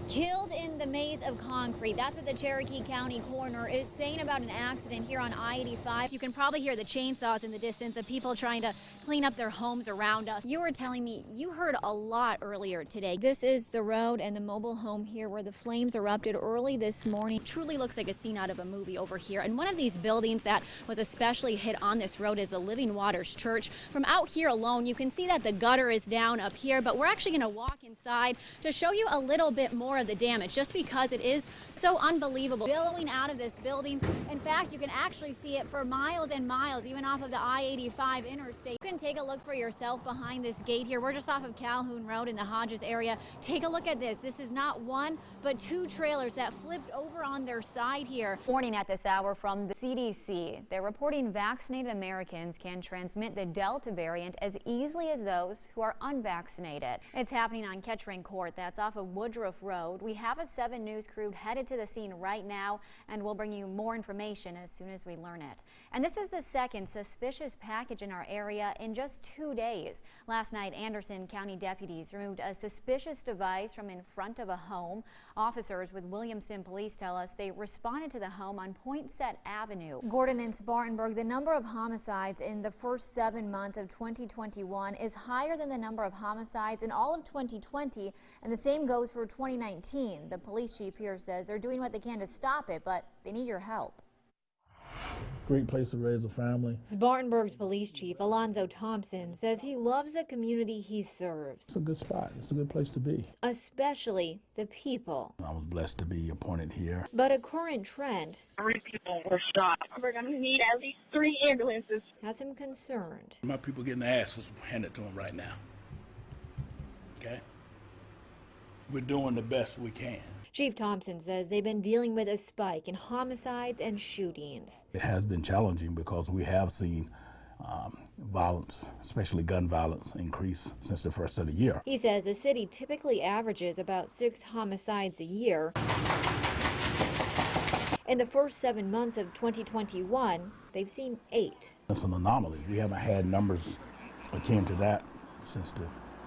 Killed in the maze of concrete. That's what the Cherokee County coroner is saying about an accident here on I-85. You can probably hear the chainsaws in the distance of people trying to clean up their homes around us. You were telling me you heard a lot earlier today. This is the road and the mobile home here where the flames erupted early this morning. Truly looks like a scene out of a movie over here. And one of these buildings that was especially hit on this road is the Living Waters Church. From out here alone, you can see that the gutter is down up here, but we're actually going to walk inside to show you a little bit more of the damage, just because it is so unbelievable. Billowing out of this building. In fact, you can actually see it for miles and miles, even off of the I-85 interstate. You can take a look for yourself behind this gate here. We're just off of Calhoun Road in the Hodges area. Take a look at this. This is not one, but two trailers that flipped over on their side here. Warning at this hour from the CDC. They're reporting vaccinated Americans can transmit the Delta variant as easily as those who are unvaccinated. It's happening on Kettering Court. That's off of Woodruff Road. We have a 7 News crew headed to the scene right now, and we'll bring you more information as soon as we learn it. And this is the second suspicious package in our area in just 2 days. Last night, Anderson County deputies removed a suspicious device from in front of a home. Officers with Williamson Police tell us they responded to the home on Poinsett Avenue. Gordon and Spartanburg, the number of homicides in the first 7 months of 2021 is higher than the number of homicides in all of 2020, and the same goes for 2019. The police chief here says they're doing what they can to stop it, but they need your help. Great place to raise a family. Spartanburg's police chief, Alonzo Thompson, says he loves the community he serves. It's a good spot. It's a good place to be. Especially the people. I was blessed to be appointed here. But a current trend. 3 people were shot. We're going to need at least 3 ambulances. Has him concerned. My people getting their asses handed to them right now. Okay? We're doing the best we can. Chief Thompson says they've been dealing with a spike in homicides and shootings. It has been challenging because we have seen violence, especially gun violence, increase since the first of the year. He says the city typically averages about 6 homicides a year. In the first 7 months of 2021, they've seen 8. It's an anomaly. We haven't had numbers akin to that since the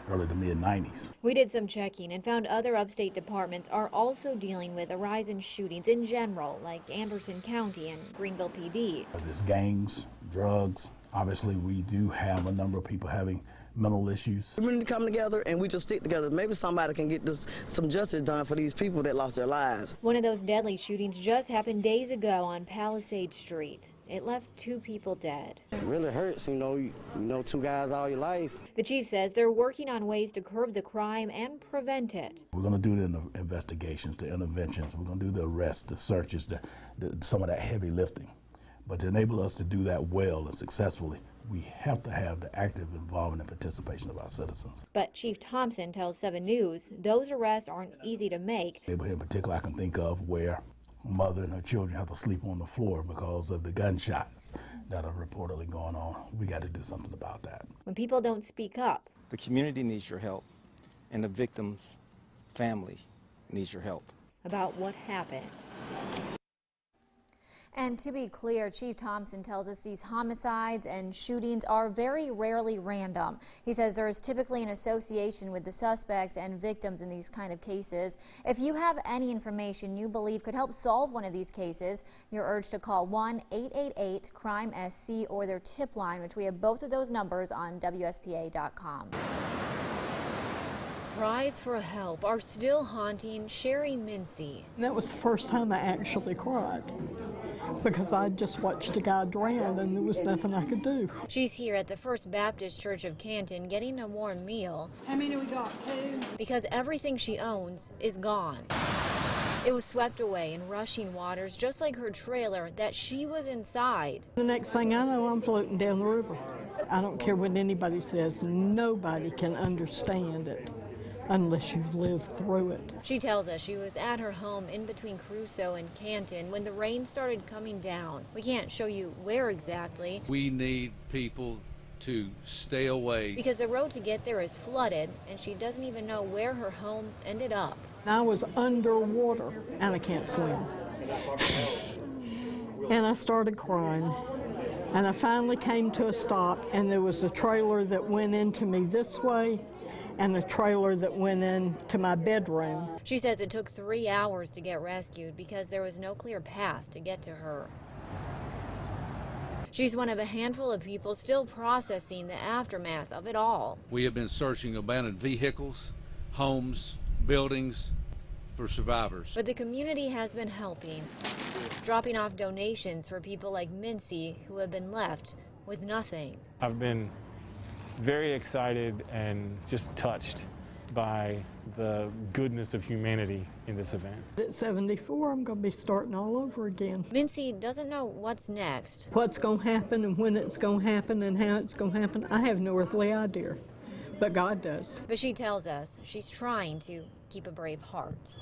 early to mid-90s. We did some checking and found other upstate departments are also dealing with a rise in shootings in general, like Anderson County and Greenville PD. There's gangs, drugs. Obviously, we do have a number of people having mental issues. We need to come together and we just stick together. Maybe somebody can get some justice done for these people that lost their lives. One of those deadly shootings just happened days ago on Palisade Street. It left 2 people dead. It really hurts, you know 2 guys all your life. The chief says they're working on ways to curb the crime and prevent it. We're going to do the investigations, the interventions. We're going to do the arrests, the searches, some of that heavy lifting. But to enable us to do that well and successfully, we have to have the active involvement and participation of our citizens. But Chief Thompson tells 7 News those arrests aren't easy to make. Neighborhood in particular I can think of where a mother and her children have to sleep on the floor because of the gunshots that are reportedly going on. We got to do something about that. When people don't speak up. The community needs your help, and the victim's family needs your help. About what happened. And to be clear, Chief Thompson tells us these homicides and shootings are very rarely random. He says there is typically an association with the suspects and victims in these kind of cases. If you have any information you believe could help solve one of these cases, you're urged to call 1-888-CRIME-SC or their tip line, which we have both of those numbers on WSPA.com. Cries for help are still haunting Sherry Mincy. That was the first time I actually cried because I just watched a guy drown and there was nothing I could do. She's here at the First Baptist Church of Canton getting a warm meal. How many we got? 2? Because everything she owns is gone. It was swept away in rushing waters, just like her trailer that she was inside. The next thing I know, I'm floating down the river. I don't care what anybody says, nobody can understand it unless you've lived through it. She tells us she was at her home in between Crusoe and Canton when the rain started coming down. We can't show you where exactly. We need people to stay away. Because the road to get there is flooded, and she doesn't even know where her home ended up. I was underwater, and I can't swim. And I started crying. And I finally came to a stop, and there was a trailer that went into me this way, and a trailer that went into my bedroom. She says it took 3 hours to get rescued because there was no clear path to get to her. She's one of a handful of people still processing the aftermath of it all. We have been searching abandoned vehicles, homes, buildings for survivors. But the community has been helping, dropping off donations for people like Mincy who have been left with nothing. I've been very excited and just touched by the goodness of humanity in this event. At 74, I'm going to be starting all over again. Mincy doesn't know what's next. What's going to happen and when it's going to happen and how it's going to happen, I have no earthly idea, but God does. But she tells us she's trying to keep a brave heart.